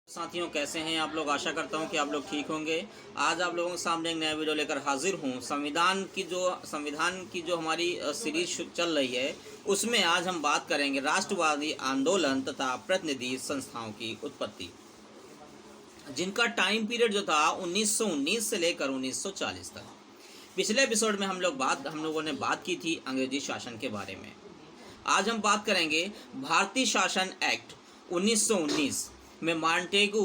साथियों, कैसे हैं आप लोग। आशा करता हूं कि आप लोग ठीक होंगे। आज आप लोगों के सामने एक नया वीडियो लेकर हाजिर हूं। संविधान की जो हमारी सीरीज चल रही है, उसमें आज हम बात करेंगे राष्ट्रवादी आंदोलन तथा प्रतिनिधि संस्थाओं की उत्पत्ति, जिनका टाइम पीरियड जो था 1919 से लेकर 1940 तक। पिछले एपिसोड में हम लोगों ने बात की थी अंग्रेजी शासन के बारे में। आज हम बात करेंगे भारतीय शासन एक्ट 1919 में मॉन्टेगू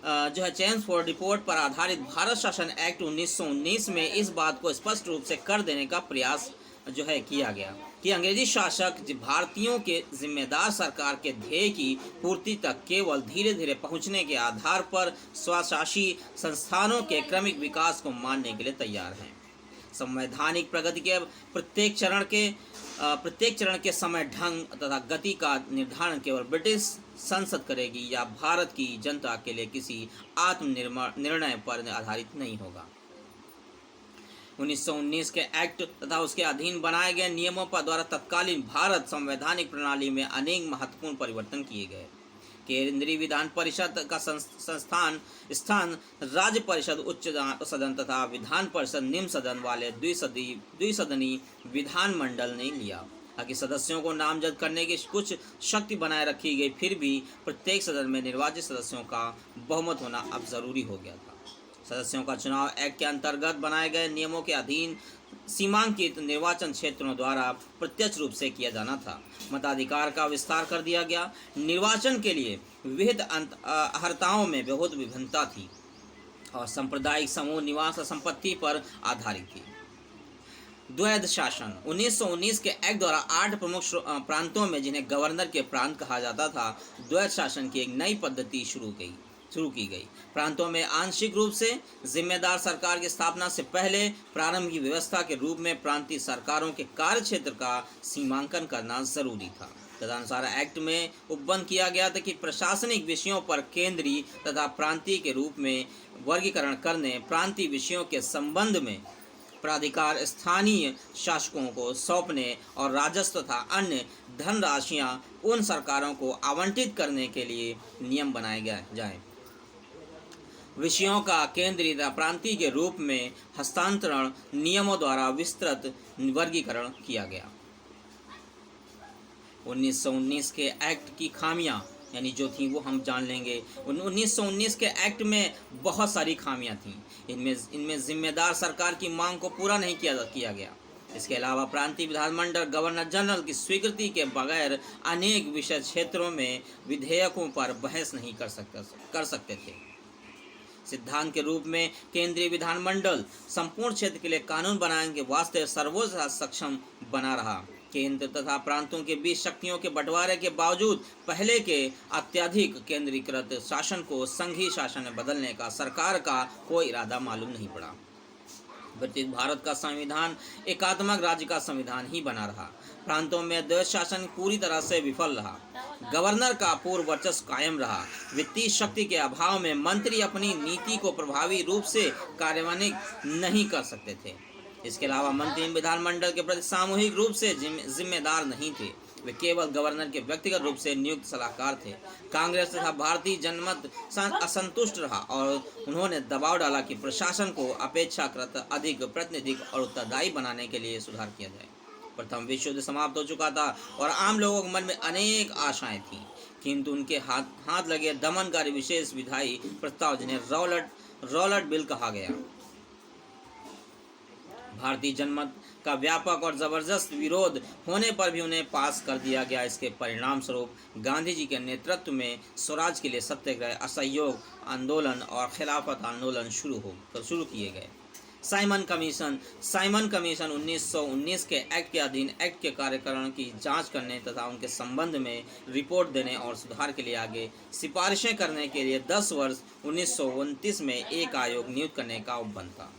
जो है चेम्सफोर्ड रिपोर्ट पर आधारित भारत शासन एक्ट 1919 में इस बात को स्पष्ट रूप से कर देने का प्रयास जो है किया गया कि अंग्रेजी शासक भारतीयों के जिम्मेदार सरकार के ध्येय की पूर्ति तक केवल धीरे धीरे पहुंचने के आधार पर स्वशासी संस्थानों के क्रमिक विकास को मानने के लिए तैयार हैं। संवैधानिक प्रगति के प्रत्येक चरण के समय ढंग तथा गति का निर्धारण केवल ब्रिटिश संसद करेगी या भारत की जनता के लिए किसी निर्णय पर आधारित नहीं होगा। 1919 के एक्ट तथा उसके अधीन बनाए गए नियमों पर द्वारा तत्कालीन भारत संवैधानिक प्रणाली में अनेक महत्वपूर्ण परिवर्तन किए गए। केंद्रीय विधान परिषद का स्थान राज्य परिषद उच्च सदन तथा विधान परिषद निम्न सदन वाले द्विसदनी विधानमंडल ने लिया। हालांकि सदस्यों को नामजद करने की कुछ शक्ति बनाए रखी गई, फिर भी प्रत्येक सदन में निर्वाचित सदस्यों का बहुमत होना अब जरूरी हो गया था। सदस्यों का चुनाव एक्ट के अंतर्गत बनाए गए नियमों के अधीन सीमांकित निर्वाचन क्षेत्रों द्वारा प्रत्यक्ष रूप से किया जाना था। मताधिकार का विस्तार कर दिया गया। निर्वाचन के लिए विविध अर्हताओं में बहुत विभिन्नता थी और सांप्रदायिक समूह निवास संपत्ति पर आधारित थी। द्वैध शासन 1919 के एक्ट द्वारा 8 प्रमुख प्रांतों में, जिन्हें गवर्नर के प्रांत कहा जाता था, द्वैध शासन की एक नई पद्धति शुरू की गई। प्रांतों में आंशिक रूप से जिम्मेदार सरकार की स्थापना से पहले प्रारंभ की व्यवस्था के रूप में प्रांतीय सरकारों के कार्य क्षेत्र का सीमांकन करना जरूरी था। तदनुसार एक्ट में उपबंध किया गया था कि प्रशासनिक विषयों पर केंद्रीय तथा प्रांतीय के रूप में वर्गीकरण करने, प्रांतीय विषयों के संबंध में प्राधिकार स्थानीय शासकों को सौंपने और राजस्व तथा अन्य धनराशियां उन सरकारों को आवंटित करने के लिए नियम बनाए जाएं। विषयों का केंद्रीय तथा प्रांतीय के रूप में हस्तांतरण नियमों द्वारा विस्तृत वर्गीकरण किया गया। 1919 के एक्ट की खामियां यानी जो थी वो हम जान लेंगे। 1919 के एक्ट में बहुत सारी खामियां थीं। इनमें जिम्मेदार सरकार की मांग को पूरा नहीं किया गया। इसके अलावा प्रांतीय विधानमंडल गवर्नर जनरल की स्वीकृति के बगैर अनेक विषय क्षेत्रों में विधेयकों पर बहस नहीं कर सकते थे। सिद्धांत के रूप में केंद्रीय विधानमंडल संपूर्ण क्षेत्र के लिए कानून बनाने के वास्ते सर्वोच्च सक्षम बना रहा। केंद्र तथा प्रांतों के बीच शक्तियों के बंटवारे के बावजूद पहले के अत्यधिक केंद्रीकृत शासन को संघीय शासन में बदलने का सरकार का कोई इरादा मालूम नहीं पड़ा। ब्रिटिश भारत का संविधान एकात्मक राज्य का संविधान ही बना रहा। प्रांतों में द्वैध शासन पूरी तरह से विफल रहा। गवर्नर का पूर्ण वर्चस्व कायम रहा। वित्तीय शक्ति के अभाव में मंत्री अपनी नीति को प्रभावी रूप से कार्यान्वित नहीं कर सकते थे। इसके अलावा मंत्री विधानमंडल के प्रति सामूहिक रूप से जिम्मेदार नहीं थे। वे केवल गवर्नर के व्यक्तिगत रूप से नियुक्त सलाहकार थे। कांग्रेस तथा भारतीय जनमत असंतुष्ट रहा और उन्होंने दबाव डाला कि प्रशासन को अपेक्षाकृत अधिक प्रातिनिधिक और उत्तरदायी बनाने के लिए सुधार किया जाए। प्रथम विश्व युद्ध समाप्त हो चुका था और आम लोगों के मन में अनेक आशाएं थीं, किंतु उनके हाथ लगे दमनकारी विशेष विधायी प्रस्ताव, जिन्हें रॉलट बिल कहा गया, भारतीय जनमत का व्यापक और जबरदस्त विरोध होने पर भी उन्हें पास कर दिया गया। इसके परिणाम स्वरूप गांधी जी के नेतृत्व में स्वराज के लिए सत्याग्रह, असहयोग आंदोलन और खिलाफत आंदोलन शुरू किए गए। साइमन कमीशन 1919 के एक्ट के अधीन एक्ट के कार्यकरण की जांच करने तथा उनके संबंध में रिपोर्ट देने और सुधार के लिए आगे सिफारिशें करने के लिए 10 वर्ष 1929 में एक आयोग नियुक्त करने का उपबंध था।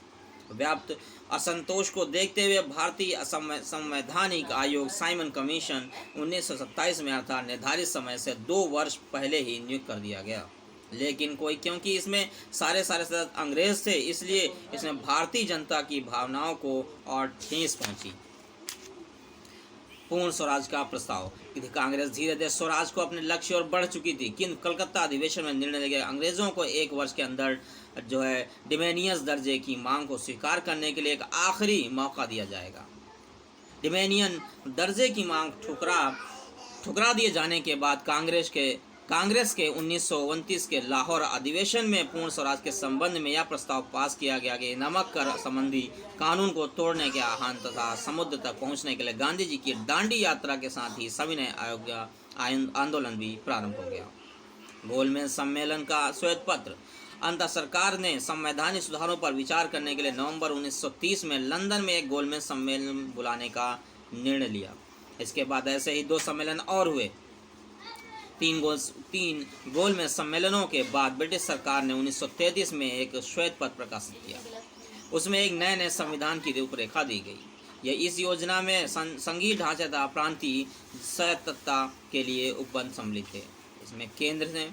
व्याप्त असंतोष को देखते हुए भारतीय संवैधानिक आयोग साइमन कमीशन 1927 में अर्थात निर्धारित समय से 2 वर्ष पहले ही नियुक्त कर दिया गया। लेकिन क्योंकि इसमें सारे सदस्य अंग्रेज थे, इसलिए इसमें भारतीय जनता की भावनाओं को और ठेस पहुंची। पूर्ण स्वराज का प्रस्ताव। कांग्रेस धीरे धीरे स्वराज को अपने लक्ष्य और बढ़ चुकी थी, किंतु कलकत्ता अधिवेशन में निर्णय लिया अंग्रेजों को 1 वर्ष के अंदर डिमेनियस दर्जे की मांग को स्वीकार करने के लिए एक आखिरी मौका दिया जाएगा। डिमेनियन दर्जे की मांग ठुकरा दिए जाने के बाद कांग्रेस के 1929 के लाहौर अधिवेशन में पूर्ण स्वराज के संबंध में यह प्रस्ताव पास किया गया कि नमक कर संबंधी कानून को तोड़ने के आह्वान तथा समुद्र तक पहुंचने के लिए गांधी जी की दांडी यात्रा के साथ ही सविनय आंदोलन भी प्रारंभ हो गया। गोलमेज सम्मेलन का श्वेत पत्र। अंततः सरकार ने संवैधानिक सुधारों पर विचार करने के लिए नवंबर 1930 में लंदन में एक गोलमेज सम्मेलन बुलाने का निर्णय लिया। इसके बाद ऐसे ही 2 सम्मेलन और हुए। 3 गोलमेज सम्मेलनों के बाद ब्रिटिश सरकार ने 1933 में एक श्वेत पत्र प्रकाशित किया। उसमें एक नए संविधान की रूपरेखा दी गई। यह इस योजना में संघीय ढांचे तथा प्रांतीय स्वायत्तता के लिए उपबंध सम्मिलित थे। इसमें केंद्र ने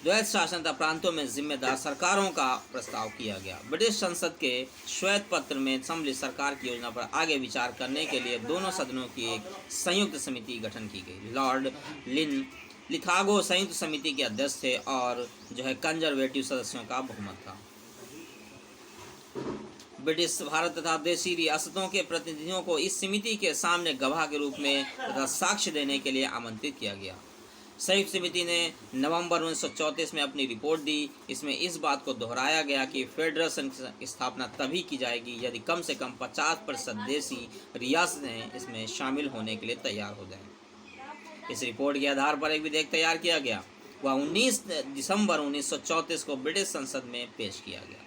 द्वैत शासन तथा प्रांतों में जिम्मेदार सरकारों का प्रस्ताव किया गया। ब्रिटिश संसद के श्वेत पत्र में सम्मिलित सरकार की योजना पर आगे विचार करने के लिए दोनों सदनों की एक संयुक्त समिति गठन की गई। लॉर्ड लिथागो संयुक्त समिति के अध्यक्ष थे और कंजर्वेटिव सदस्यों का बहुमत था। ब्रिटिश भारत तथा देशी रियासतों के प्रतिनिधियों को इस समिति के सामने गवाह के रूप में तथा साक्ष्य देने के लिए आमंत्रित किया गया। संयुक्त समिति ने नवंबर 1934 में अपनी रिपोर्ट दी। इसमें इस बात को दोहराया गया कि फेडरेशन की स्थापना तभी की जाएगी यदि कम से कम 50% देशी रियासतें इसमें शामिल होने के लिए तैयार हो जाएं। इस रिपोर्ट के आधार पर एक विधेयक तैयार किया गया। वह 19 दिसंबर 1934 को ब्रिटिश संसद में पेश किया गया।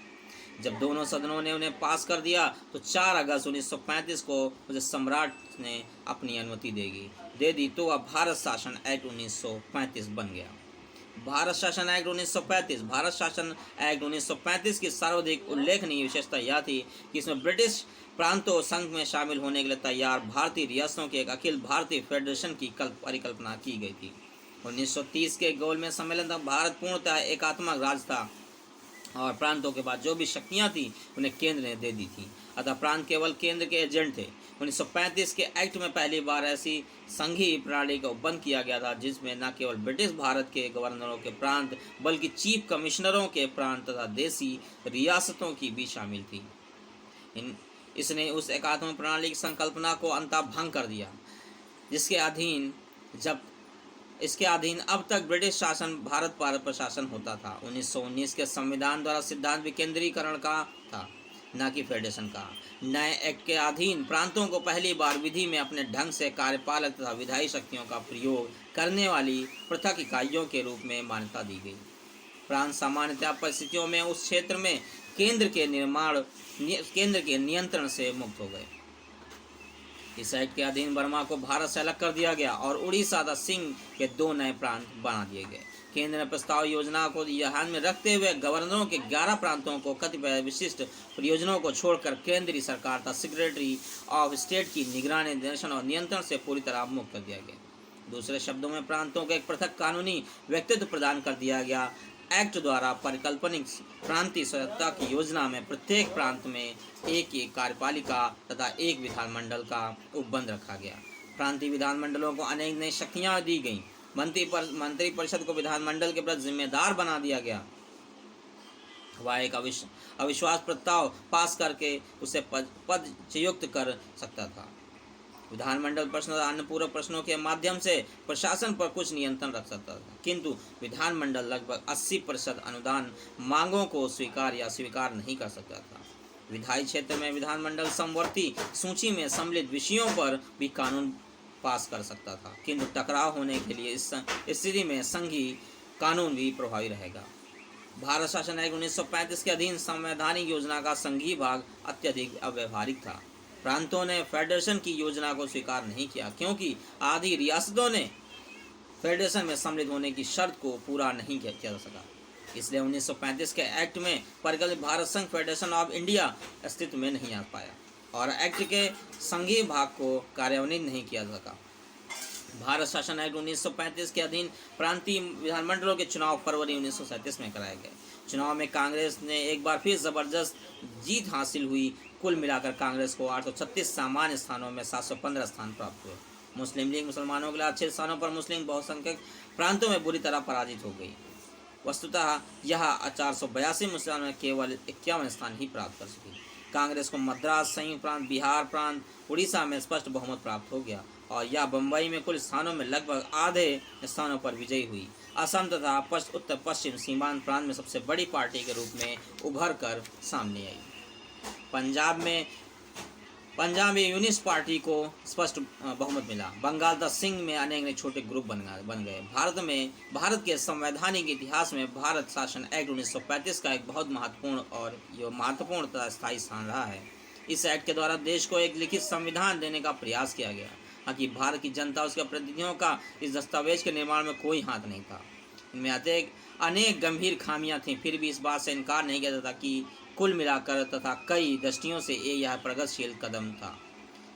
जब दोनों सदनों ने उन्हें पास कर दिया तो 4 अगस्त 1935 को सम्राट ने अपनी अनुमति दे दी तो वह भारत शासन एक्ट 1935 बन गया। भारत शासन एक्ट 1935 भारत शासन एक्ट 1935 की सर्वाधिक उल्लेखनीय विशेषता यह थी कि इसमें ब्रिटिश प्रांतों संघ में शामिल होने के लिए तैयार भारतीय रियासतों के एक अखिल भारतीय फेडरेशन की परिकल्पना की गई थी। 1930 के गोलमेज सम्मेलन तक भारत पूर्णतः एकात्मक राज्य था और प्रांतों के बाद जो भी शक्तियां थी उन्हें केंद्र ने दे दी थी, अतः प्रांत केवल केंद्र के एजेंट थे। 1935 के एक्ट में पहली बार ऐसी संघीय प्रणाली का उपबंध किया गया था जिसमें न केवल ब्रिटिश भारत के गवर्नरों के प्रांत बल्कि चीफ कमिश्नरों के प्रांत तथा देशी रियासतों की भी शामिल थी। इसने उस एकात्मक प्रणाली की संकल्पना को अंततः भंग कर दिया इसके अधीन अब तक ब्रिटिश शासन भारत पर शासन होता था। 1919 के संविधान द्वारा सिद्धांत विकेंद्रीकरण का था, न कि फेडरेशन का। नए एक्ट के अधीन प्रांतों को पहली बार विधि में अपने ढंग से कार्यपालक तथा विधायी शक्तियों का प्रयोग करने वाली पृथक इकाइयों के रूप में मान्यता दी गई। प्रांत सामान्यतः परिस्थितियों में उस क्षेत्र में केंद्र के नियंत्रण से मुक्त हो गए। इस एक्ट के अधीन बर्मा को भारत से अलग कर दिया गया और उड़ीसा तथा सिंह के 2 नए प्रांत बना दिए गए। केंद्र ने प्रस्ताव योजना को ध्यान में रखते हुए गवर्नरों के 11 प्रांतों को कतिपय विशिष्ट परियोजनाओं को छोड़कर केंद्रीय सरकार तथा सेक्रेटरी ऑफ स्टेट की निगरानी, निर्देशन और नियंत्रण से पूरी तरह मुक्त कर दिया गया। दूसरे शब्दों में प्रांतों को एक पृथक कानूनी व्यक्तित्व प्रदान कर दिया गया। एक्ट द्वारा परिकल्पनिक प्रांतीय स्वायत्तता की योजना में प्रत्येक प्रांत में एक कार्यपालिका तथा एक विधानमंडल का उपबंध रखा गया। प्रांतीय विधानमंडलों को अनेक नई शक्तियां दी गईं। मंत्री परिषद को विधानमंडल के प्रति जिम्मेदार बना दिया गया। वह एक अविश्वास प्रस्ताव पास करके उसे पदच्युत कर सकता था। विधानमंडल प्रश्न तथा अन्य पूरक प्रश्नों के माध्यम से प्रशासन पर कुछ नियंत्रण रख सकता था, किंतु विधानमंडल लगभग 80% अनुदान मांगों को स्वीकार या स्वीकार नहीं कर सकता था। विधायी क्षेत्र में विधानमंडल समवर्ती सूची में सम्मिलित विषयों पर भी कानून पास कर सकता था, किंतु टकराव होने के लिए इस स्थिति में संघीय कानून भी प्रभावी रहेगा। भारत शासन एक्ट 1935 के अधीन संवैधानिक योजना का संघीय भाग अत्यधिक अव्यवहारिक था। प्रांतों ने फेडरेशन की योजना को स्वीकार नहीं किया क्योंकि आधी रियासतों ने फेडरेशन में सम्मिलित होने की शर्त को पूरा नहीं किया जा सका। इसलिए 1935 के एक्ट में परिकल्पित भारत संघ फेडरेशन ऑफ इंडिया अस्तित्व में नहीं आ पाया और एक्ट के संघीय भाग को कार्यान्वित नहीं किया जा सका। भारत शासन एक्ट 1935 के अधीन प्रांतीय विधानमंडलों के चुनाव फरवरी 1937 में कराए गए। चुनाव में कांग्रेस ने एक बार फिर जबरदस्त जीत हासिल हुई। कुल मिलाकर कांग्रेस को 836 सामान्य स्थानों में 715 स्थान प्राप्त हुए। मुस्लिम लीग मुसलमानों के लिए अच्छे स्थानों पर मुस्लिम बहुसंख्यक प्रांतों में बुरी तरह पराजित हो गई। वस्तुतः यह 482 मुसलमानों में केवल 51 स्थान ही प्राप्त कर सकी। कांग्रेस को मद्रास, संयुक्त प्रांत, बिहार प्रांत, उड़ीसा में स्पष्ट बहुमत प्राप्त हो गया और यह बम्बई में कुल स्थानों में लगभग आधे स्थानों पर विजयी हुई। असम तथा उत्तर पश्चिम सीमांत प्रांत में सबसे बड़ी पार्टी के रूप में उभर कर सामने आई। पंजाब में यूनिस्ट पार्टी को स्पष्ट बहुमत मिला। बंगाल तथा सिंध में अनेक छोटे ग्रुप बन गए। भारत के संवैधानिक इतिहास में भारत शासन एक्ट 1935 का एक बहुत महत्वपूर्ण तथा स्थायी स्थान रहा है। इस एक्ट के द्वारा देश को एक लिखित संविधान देने का प्रयास किया गया। हालांकि भारत की जनता उसके प्रतिनिधियों का इस दस्तावेज के निर्माण में कोई हाथ नहीं था। इनमें अनेक गंभीर खामियां थीं, फिर भी इस बात से इनकार नहीं किया जाता कि कुल मिलाकर तथा कई दृष्टियों से यह प्रगतिशील कदम था।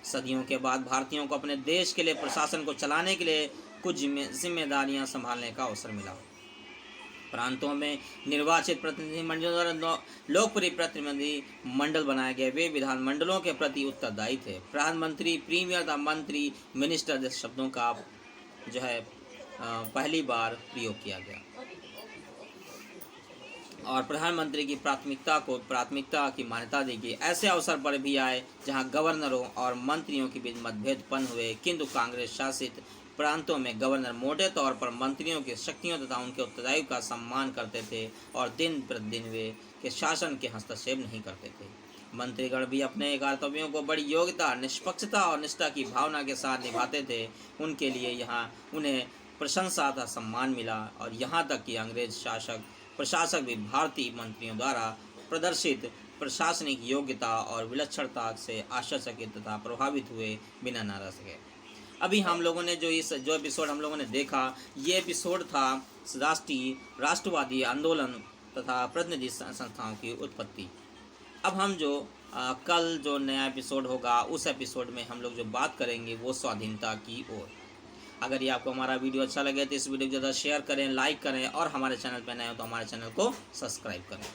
सदियों के बाद भारतीयों को अपने देश के लिए प्रशासन को चलाने के लिए कुछ जिम्मेदारियां संभालने का अवसर मिला। प्रांतों में निर्वाचित प्रतिनिधि मंडलों द्वारा लोकप्रिय प्रतिनिधि मंडल बनाए गए। वे विधान मंडलों के प्रति उत्तरदायी थे। प्रधानमंत्री, प्रीमियर तथा मंत्री, मिनिस्टर जैसे शब्दों का पहली बार प्रयोग किया गया और प्रधानमंत्री की प्राथमिकता की मान्यता दी गई। ऐसे अवसर पर भी आए जहां गवर्नरों और मंत्रियों के बीच मतभेद उत्पन्न हुए, किंतु कांग्रेस शासित प्रांतों में गवर्नर मोटे तौर पर मंत्रियों की शक्तियों तथा उनके उत्तरदायित्व का सम्मान करते थे और दिन प्रतिदिन वे के शासन के हस्तक्षेप नहीं करते थे। मंत्रीगण भी अपने कर्तव्यों को बड़ी योग्यता, निष्पक्षता और निष्ठा की भावना के साथ निभाते थे। उनके लिए यहाँ उन्हें प्रशंसा तथा सम्मान मिला और यहाँ तक कि अंग्रेज प्रशासक भी भारतीय मंत्रियों द्वारा प्रदर्शित प्रशासनिक योग्यता और विलक्षणता से आश्चर्यचकित तथा प्रभावित हुए बिना न रह सके। अभी हम लोगों ने जो एपिसोड हम लोगों ने देखा, ये एपिसोड था राष्ट्रवादी आंदोलन तथा प्रतिनिधि संस्थाओं की उत्पत्ति। अब हम कल जो नया एपिसोड होगा, उस एपिसोड में हम लोग जो बात करेंगे वो स्वाधीनता की ओर। अगर ये आपको हमारा वीडियो अच्छा लगे तो इस वीडियो को ज़्यादा शेयर करें, लाइक करें और हमारे चैनल पर नए हो तो हमारे चैनल को सब्सक्राइब करें।